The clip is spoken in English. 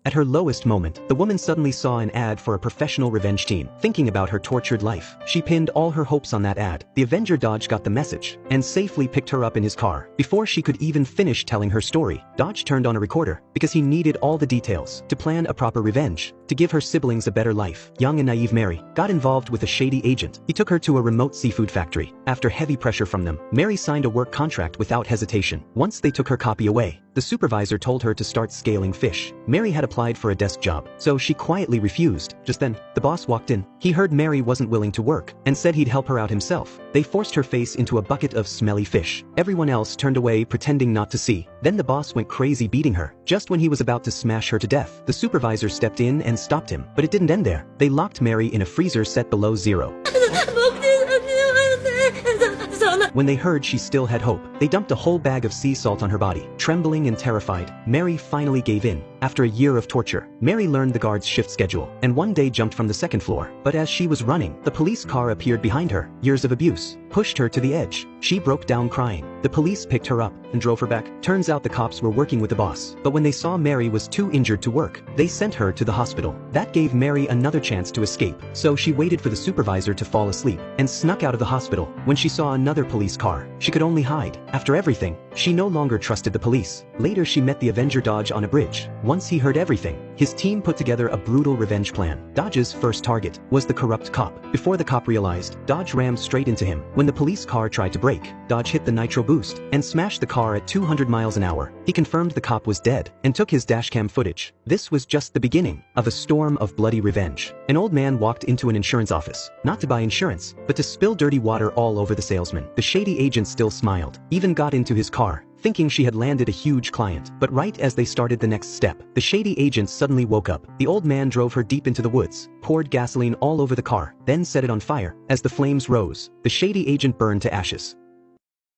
At her lowest moment, the woman suddenly saw an ad for a professional revenge team. Thinking about her tortured life, she pinned all her hopes on that ad. The Avenger Dodge got the message and safely picked her up in his car. Before she could even finish telling her story, Dodge turned on a recorder because he needed all the details to plan a proper revenge, to give her siblings a better life. Young and naive Mary got involved with a shady agent. He took her to a remote seafood factory. After heavy pressure from them, Mary signed a work contract without hesitation. Once they took her copy away, the supervisor told her to start scaling fish. Mary had applied for a desk job, so she quietly refused. Just then, the boss walked in. He heard Mary wasn't willing to work and said he'd help her out himself. They forced her face into a bucket of smelly fish. Everyone else turned away, pretending not to see. Then the boss went crazy, beating her. Just when he was about to smash her to death, the supervisor stepped in and stopped him. But it didn't end there. They locked Mary in a freezer set below zero. When they heard she still had hope, they dumped a whole bag of sea salt on her body. Trembling and terrified, Mary finally gave in. After a year of torture, Mary learned the guard's shift schedule and one day jumped from the second floor. But as she was running, the police car appeared behind her. Years of abuse pushed her to the edge. She broke down crying. The police picked her up and drove her back. Turns out the cops were working with the boss, but when they saw Mary was too injured to work, they sent her to the hospital. That gave Mary another chance to escape, so she waited for the supervisor to fall asleep and snuck out of the hospital. When she saw another police car, she could only hide. After everything, she no longer trusted the police. Later she met the Avenger Dodge on a bridge. Once he heard everything, his team put together a brutal revenge plan. Dodge's first target was the corrupt cop. Before the cop realized, Dodge rammed straight into him. When the police car tried to brake, Dodge hit the nitro boost and smashed the car at 200 miles an hour. He confirmed the cop was dead and took his dashcam footage. This was just the beginning of a storm of bloody revenge. An old man walked into an insurance office, not to buy insurance, but to spill dirty water all over the salesman. The shady agent still smiled, even got into his car, thinking she had landed a huge client. But right as they started the next step, the shady agent suddenly woke up. The old man drove her deep into the woods, poured gasoline all over the car, then set it on fire. As the flames rose, the shady agent burned to ashes.